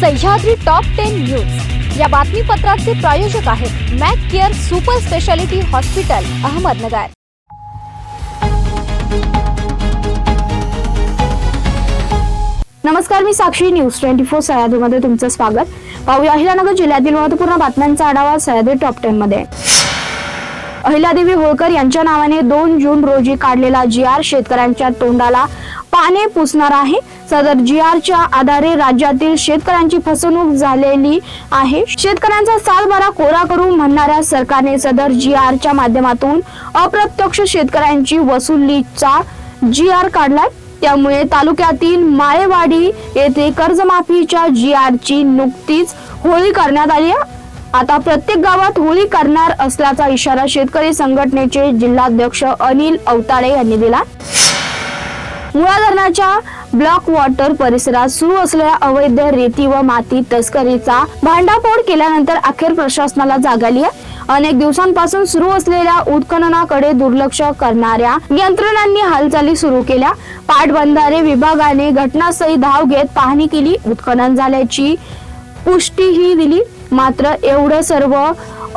Sahyadri top 10 news या बातमीपत्राचे प्रायोजक आहेत Mac care super speciality hospital Ahmednagar. नमस्कार, मी साक्षी न्यूज 24 सह्याद्रीमध्ये तुमचं स्वागत। पाहूया अहिल्यानगर जिल्ह्यातील महत्त्वपूर्ण बातम्यांचा आढावा सह्याद्री टॉप 10 मध्ये। अहिल्यादेवी होळकर यांच्या नावाने 2 जून रोजी काढलेला GR शेतकऱ्यांच्या तोंडाला पाने पुसणार आहे। सदर GRच्या आधारे राज्यातील शेतकऱ्यांची फसवणूक झालेली आहे। शेतकऱ्यांचा सातबारा कोरा करू म्हणणाऱ्या सरकारने सदर GRच्या माध्यमातून अप्रत्यक्ष शेतकऱ्यांची वसुलीचा GR काढलाय। त्यामुळे तालुक्यातील माळेवाडी येथे कर्जमाफीच्या GRची नुकतीच होळी करण्यात आली आहे। आता प्रत्येक गावात होळी करणार असल्याचा इशारा शेतकरी संघटनेचे जिल्हाध्यक्ष अनिल अवताडे यांनी दिला। मुळा धरणाच्या ब्लॉक वॉटर परिसरात सुरू असलेल्या अवैध रेती व माती तस्करीचा भांडाफोड केल्यानंतर अखेर प्रशासनाला जाग आली आहे। अनेक दिवसांपासून सुरू असलेल्या उत्खननाकडे दुर्लक्ष करणाऱ्या यंत्रणांनी हालचाली सुरू केल्या। पाटबंधारे विभागाने घटनास्थळी धाव घेत पाहणी केली, उत्खनन झाल्याची पुष्टीही दिली। मात्र एवढं सर्व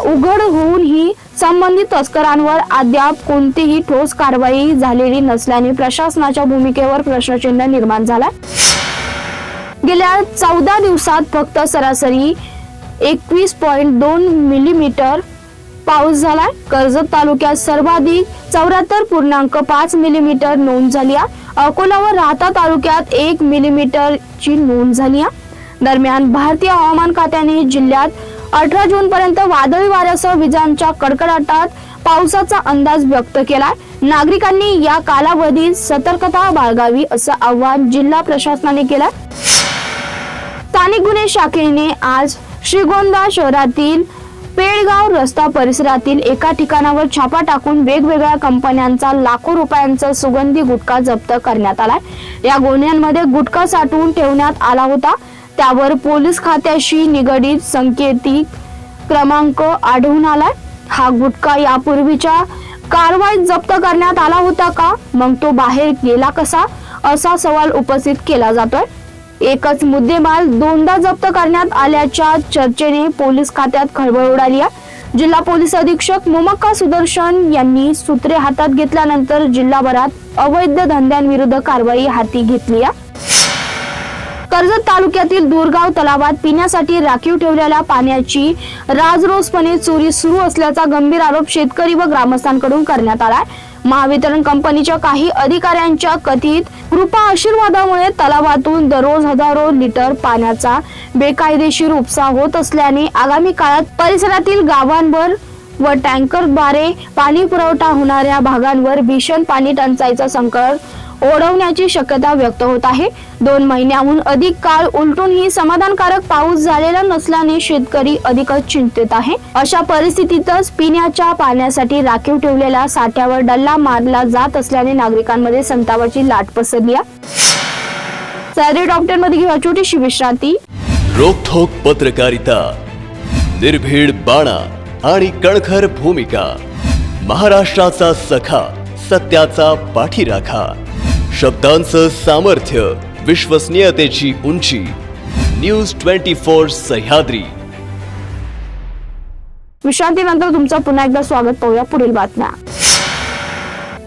उघड होऊनही संबंधित तस्करांवर अद्याप कोणतीही ठोस कारवाई झालेली नसल्याने प्रशासनाच्या भूमिकेवर प्रश्नचिन्ह निर्माण झाला। गेल्या 14 दिवसात फक्त सरासरी 21.2 मिलीमीटर पाऊस झाला। कर्जत तालुक्यात सर्वाधिक 74.5 मिलीमीटर नोंद झाली आहे। अकोला व राहता तालुक्यात 1 मिलीमीटरची नोंद आहे। दरम्यान भारतीय हवामान खात्याने जिल्ह्यात 18 जून पर्यंत वादळी वाऱ्यासह विजांच्या कडकडाटात पावसाचा अंदाज व्यक्त केलाय। नागरिकांनी या कालावधीत सतर्कता बाळगावी असं आवाहन जिल्हा प्रशासनाने केलं। स्थानिक गुन्हे शाखेने आज श्रीगोंदा शहरातील पेडगाव रस्ता परिसरातील एका ठिकाणावर छापा टाकून वेगवेगळ्या कंपन्यांचा लाखो रुपयांचा सुगंधी गुटखा जप्त करण्यात आलाय। या गुन्ह्यांमध्ये गुटखा साठवून ठेवण्यात आला होता। त्यावर पोलीस खात्याशी निगडीत संकेतिक क्रमांक आढळून आलाय। हा गुटखा यापूर्वीच्या कारवाईत जप्त करण्यात आला होता का, मग तो बाहेर गेला कसा, असा सवाल उपस्थित केला जातोय। एकच मुद्देमाल दोनदा जप्त करण्यात आल्याच्या चर्चेने पोलीस खात्यात खळबळ उडाली आहे। जिल्हा पोलीस अधीक्षक मोमक्का सुदर्शन यांनी सूत्रे हातात घेतल्यानंतर जिल्हाभरात अवैध धंद्यांविरुद्ध कारवाई हाती घेतली आहे। कर्जत तालुक्यातील दूरगाव तलावात पिण्यासाठी राखीव ठेवलेल्या पाण्याची राजरोसपणे चोरी सुरू असल्याचा गंभीर आरोप शेतकरी व ग्रामस्थांकडून करण्यात आलाय। महावितरण कंपनीच्या काही अधिकाऱ्यांच्या कथित कृपा आशीर्वादामुळे तलावातून दररोज हजारो लिटर पाण्याचा बेकायदेशीर उपसा होत असल्याने आगामी काळात परिसरातील गावांवर व टँकरद्वारे पाणी पुरवठा होणाऱ्या भागांवर भीषण पाणी टंचाईचा संकट ओढवण्याची शक्यता व्यक्त होत आहे। 2 महिन्याहून अधिक काळ उलटूनही समाधानकारक पाऊस झालेला नसल्याने शेतकरी अधिकच चिंतित आहे। अशा परिस्थितीतच पिण्याच्या पाण्यासाठी राखीव ठेवलेल्या साठ्यावर डल्ला मारला जात असल्याने नागरिकांमध्ये संतापाची लाट पसरली आहे। सह्याद्री टॉप 10 मध्ये घेऊया छोटीशी विश्रांती। रोखोक पत्रकारिता, निर्भीड बाणा आणि कणखर भूमिका, महाराष्ट्राचा सखा, सत्याचा पाठीराखा, शब्दांचं सामर्थ्य, विश्वसनीयतेची उंची, न्यूज 24 सह्याद्री। विश्रांतीनंतर तुमचं पुन्हा एकदा स्वागत। पाहूया पुढील बातम्या।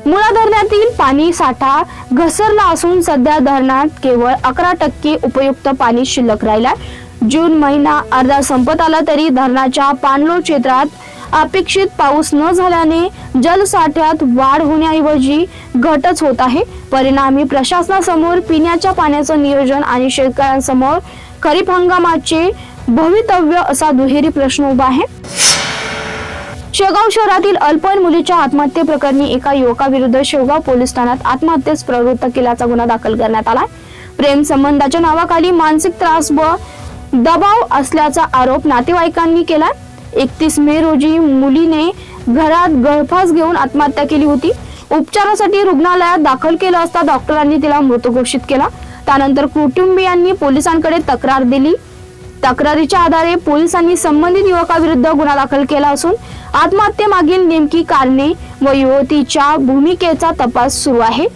मुळा धरणातील पाणी साठा घसरला असून सध्या धरणात केवळ 11% उपयुक्त पाणी शिल्लक राहिलाय। जून महिना अर्धा संपत आला तरी धरणाच्या पाणलोट क्षेत्रात अपेक्षित पाऊस न झाल्याने जलसाठ्यात वाढ होण्याऐवजी घटच होत आहे। परिणामी प्रशासनासमोर पिण्याच्या पाण्याचं नियोजन आणि शेतकऱ्यांसमोर खरीप हंगामाचे भवितव्य असा दुहेरी प्रश्न उभा आहे। शेगाव शहरातील अल्पवयीन मुलीच्या आत्महत्येप्रकरणी एका युवकाविरुद्ध शेगाव पोलीस ठाण्यात आत्महत्येस प्रवृत्त केल्याचा गुन्हा दाखल करण्यात आला। प्रेम संबंधाच्या नावाखाली मानसिक त्रास व दबाव असल्याचा आरोप नातेवाईकांनी केला। 31 मे रोजी मुलीने घरात गळफास घेऊन आत्महत्या केली होती। उपचारासाठी रुग्णालयात दाखल केलं असता डॉक्टरांनी तिला मृत घोषित केला। त्यानंतर कुटुंबियांनी पोलिसांकडे तक्रार दिली। तक्रारीच्या आधारे पोलिसांनी संबंधित युवकाविरुद्ध गुन्हा दाखल केला असून आत्महत्येमागील नेमकी कारणे व युवतीच्या भूमिकेचा तपास सुरू आहे।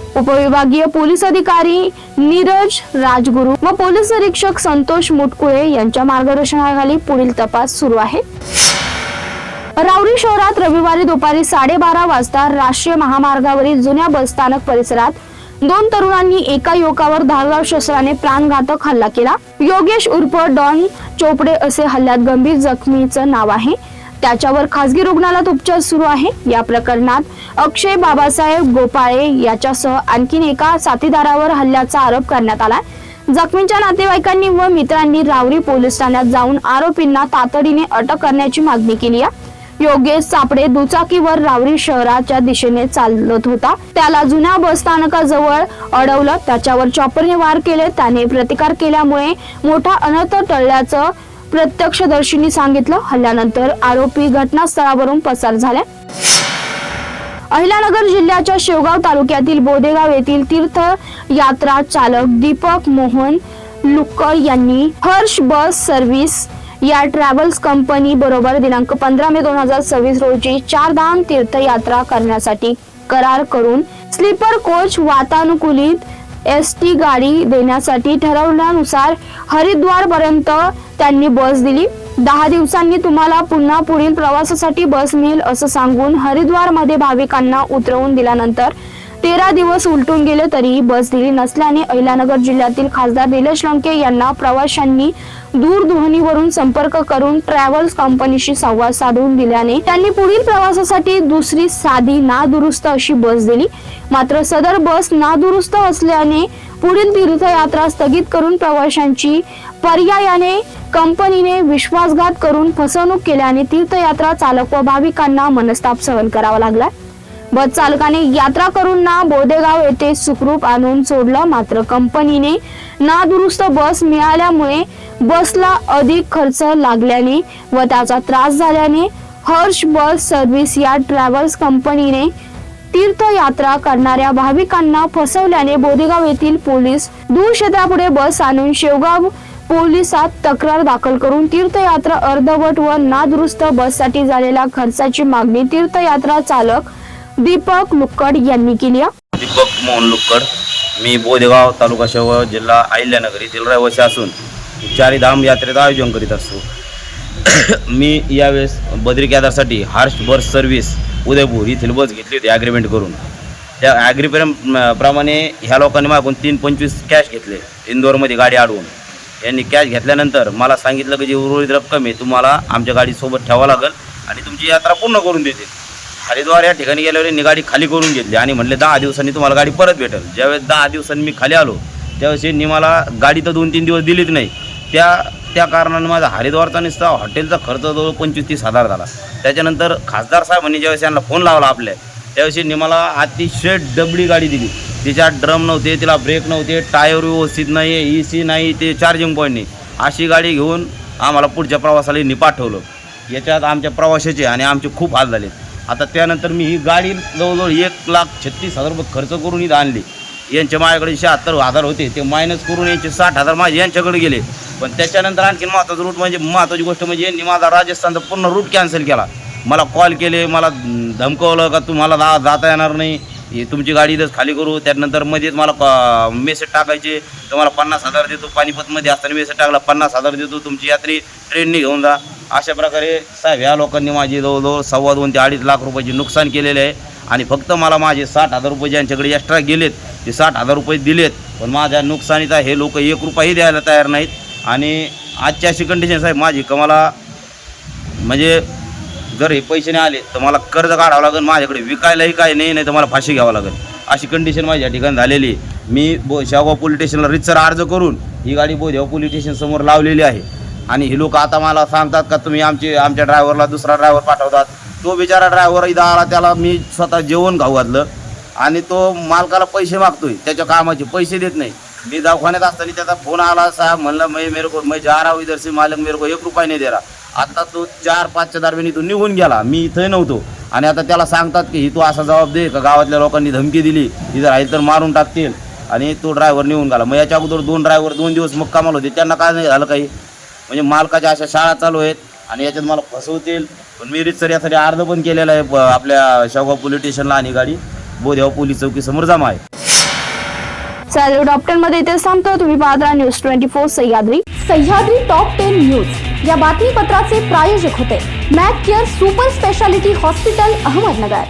उपविभागीय पोलीस अधिकारी नीरज राजगुरू व पोलीस निरीक्षक संतोष मुटकुळे यांच्या मार्गदर्शनाखाली पुढील तपास सुरू आहे। राऊरी शहरात रविवारी दुपारी 12:30 वाजता राष्ट्रीय महामार्गावरील जुन्या बसस्थानक परिसरात 2 तरुणांनी एका युवकावर धारदार शस्त्राने प्राणघातक हल्ला केला। योगेश उर्फ डॉन चोपडे असे हल्ल्यात गंभीर जखमीचं नाव आहे। त्याच्यावर खासगी रुग्णालयात उपचार सुरू आहे। या प्रकरणात अक्षय बाबासाहेब गोपाळे याच्यासह आणखीन एका साथीदारावर हल्ल्याचा आरोप करण्यात आला। जखमींच्या नातेवाईकांनी व मित्रांनी राऊरी पोलीस ठाण्यात जाऊन आरोपींना तातडीने अटक करण्याची मागणी केली आहे। योगेश सापडे दुचाकीवर राऊरी शहराच्या दिशेने चालत होता। त्याला जुन्या बस स्थानकाजवळ अडवलं, त्याच्यावर चॉपरने वार केले। त्याने प्रतिकार केल्यामुळे मोठा अनर्थ टळल्याचं प्रत्यक्षदर्शींनी सांगितलं। हल्ल्यानंतर आरोपी घटनास्थळावरून पसार झाले। अहिल्यानगर जिल्ह्याच्या शेवगाव तालुक्यातील बोदेगाव येथील तीर्थयात्रा चालक दीपक मोहन लुक्कड यांनी हर्ष बस सर्व्हिस या ट्रॅव्हल्स कंपनी बरोबर दिनांक 15 मे 2026 रोजी 4 धाम तीर्थयात्रा करण्यासाठी करार करून स्लीपर कोच वातानुकूलित एसटी गाडी देण्यासाठी ठरवल्यानुसार हरिद्वार पर्यंत त्यांनी बस दिली। 10 दिवसांनी तुम्हाला पुन्हा पुढील प्रवासासाठी बस मिळेल असं सांगून हरिद्वार मध्ये भाविकांना उतरवून दिल्यानंतर 13 दिवस उलटून गेले तरीही बस दिली नसल्याने अहिल्यानगर जिल्ह्यातील खासदार निलेश लंके यांना प्रवाशांनी दूरध्वनीवरून संपर्क करून ट्रॅव्हल्स कंपनीशी संवाद साधून दिल्याने त्यांनी पुढील प्रवासासाठी दुसरी साधी नादुरुस्त अशी बस दिली। मात्र सदर बस नादुरुस्त असल्याने पुढील तीर्थयात्रा स्थगित करून प्रवाशांची पर्यायाने कंपनीने विश्वासघात करून फसवणूक केल्याने तीर्थयात्रा चालक व भाविकांना मनस्ताप सहन करावा लागला। बस चालकाने यात्रा करूंना बोदेगाव येथे सुखरूप आणून सोडलं, मात्र कंपनीने नादुरुस्त बस मिळाल्यामुळे बसला अधिक खर्च लागल्याने व त्याचा त्रास झाल्याने हर्ष बस सर्व्हिस या ट्रॅव्हल्स कंपनीने तीर्थयात्रा करणाऱ्या भाविकांना फसवल्याने बोदेगाव येथील पोलीस दूर क्षेत्रापुढे बस आणून शेवगाव पोलिसात तक्रार दाखल करून तीर्थयात्रा अर्धवट व नादुरुस्त बससाठी झालेल्या खर्चाची मागणी तीर्थयात्रा चालक दीपक लुक्कड यांनी केली। दीपक मोहन लुक्कड, मी बोदेगाव तालुका शेवगाव जिल्हा अहिल्यानगर येथील रहिवासी असून 4 धाम यात्रेचं आयोजन करीत असतो। मी यावेळेस बद्री केदारसाठी हर्ष बस सर्व्हिस उदयपूर येथील बस घेतली होती ॲग्रीमेंट करून। त्या ॲग्रीमेंट प्रमाणे ह्या लोकांनी मागून 325 कॅश घेतले इंदोरमध्ये गाडी अडवून। यांनी कॅश घेतल्यानंतर मला सांगितलं की जी उर्वरित रक्कम आहे तुम्हाला आमच्या गाडीसोबत ठेवावं लागेल आणि तुमची यात्रा पूर्ण करून देते। हरिद्वार या ठिकाणी गेल्यावर यांनी गाडी खाली करून घेतली आणि म्हणले 10 दिवसांनी तुम्हाला गाडी परत भेटेल। ज्यावेळेस 10 दिवसांनी मी खाली आलो त्यावेळेस यांनी मला गाडी तर 2-3 दिवस दिलीच नाही। त्या कारणाने माझा हरिद्वारचा नुसता हॉटेलचा खर्च जवळ 25-30 हजार झाला। त्याच्यानंतर खासदार साहेबांनी ज्यावेळेस यांना फोन लावला आपल्या त्यावेळेस यांनी मला अतिशय डबडी गाडी दिली। तिच्यात ड्रम नव्हते, तिला ब्रेक नव्हते, टायर व्यवस्थित नाही, AC नाही, ते चार्जिंग पॉईंट नाही, अशी गाडी घेऊन आम्हाला पुढच्या प्रवासाला यांनी पाठवलं। याच्यात आमच्या प्रवाशाचे आणि आमचे खूप हाल झाले। आता त्यानंतर मी ही गाडी जवळजवळ 1,36,000 रुपये खर्च करून इथं आणली। यांचे माझ्याकडे 76,000 होते, ते मायनस करून यांचे 60,000 माझे यांच्याकडे गेले। पण त्याच्यानंतर आणखी महत्त्वाची गोष्ट म्हणजे यांनी माझा राजस्थानचा पूर्ण रूट कॅन्सल केला। मला कॉल केले, मला धमकवलं का तुम्हाला जाता येणार नाही, ही तुमची गाडी इथंच खाली करू। त्यानंतर मध्येच मला मेसेज टाकायचे, तुम्हाला 50,000 देतो, पानिपतमध्ये असताना मेसेज टाकला 50,000 देतो, तुमची यात्री ट्रेनने घेऊन जा। अशा प्रकारे साहेब ह्या लोकांनी माझी जवळजवळ 2.25 ते 2.5 लाख रुपयाची नुकसान केलेले आहे आणि फक्त मला माझे 60,000 रुपये ज्यांच्याकडे एक्स्ट्रा गेलेत ते 60,000 रुपये दिलेत। पण माझ्या नुकसानीचा हे लोक 1 रुपयाही द्यायला तयार नाहीत। आणि आजची अशी कंडिशन साहेब माझी का मला म्हणजे जर हे पैसे नाही आले तर मला कर्ज काढावं लागेल, माझ्याकडे विकायलाही काय नाही तर मला फाशी घ्यावं लागेल, अशी कंडिशन माझ्या ठिकाणी झालेली। मी शेवगाव पोलीस स्टेशनला रितसर अर्ज करून ही गाडी बोदेगाव पोलीस स्टेशन समोर लावलेली आहे आणि हे लोक आता मला सांगतात का तुम्ही आमच्या ड्रायव्हरला दुसरा ड्रायव्हर पाठवतात। तो बिचारा ड्रायव्हर इथं आला, त्याला मी स्वतः जेवण खाऊ घातलं आणि तो मालकाला पैसे मागतोय, त्याच्या कामाचे पैसे देत नाही। मी दवाखान्यात असताना त्याचा फोन आला, साहेब म्हणलं मैं जा रहा हूँ इधर से, मालक मेरे को 1 रुपया नहीं दे रहा। आता तो 4-5च्या दरम्यान इथून निघून गेला, मी इथं नव्हतो आणि आता त्याला सांगतात की ही तू असा जबाब दे का गावातल्या लोकांनी धमकी दिली, इथं राहील तर मारून टाकतील आणि तो ड्रायव्हर निघून गेला। मग याच्या अगोदर 2 ड्रायव्हर 2 दिवस मुक्कामाल होते, त्यांना काय नाही झालं काही, म्हणजे मालकाच्या अशा शाळा चालू आहेत आणि याच्यात मला फसवतील। पण मी रितसर यासाठी अर्ज पण केलेला आहे आपल्या शेवगाव पोलीस स्टेशनला आणि गाडी बोदेगाव पोलीस चौकी समोर जमा आहे। सह्याद्री टॉप 10 मध्ये इथे थांबतो. तुम्ही पाहत राहा news 24 Sahyadri. Sahyadri top 10 news या बातमीपत्राचे प्रायोजक होते Mac care super speciality hospital Ahmednagar.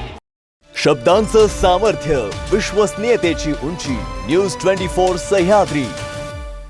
शब्दांचं सामर्थ्य, विश्वसनीयतेची उंची. न्यूज 24 सह्याद्री.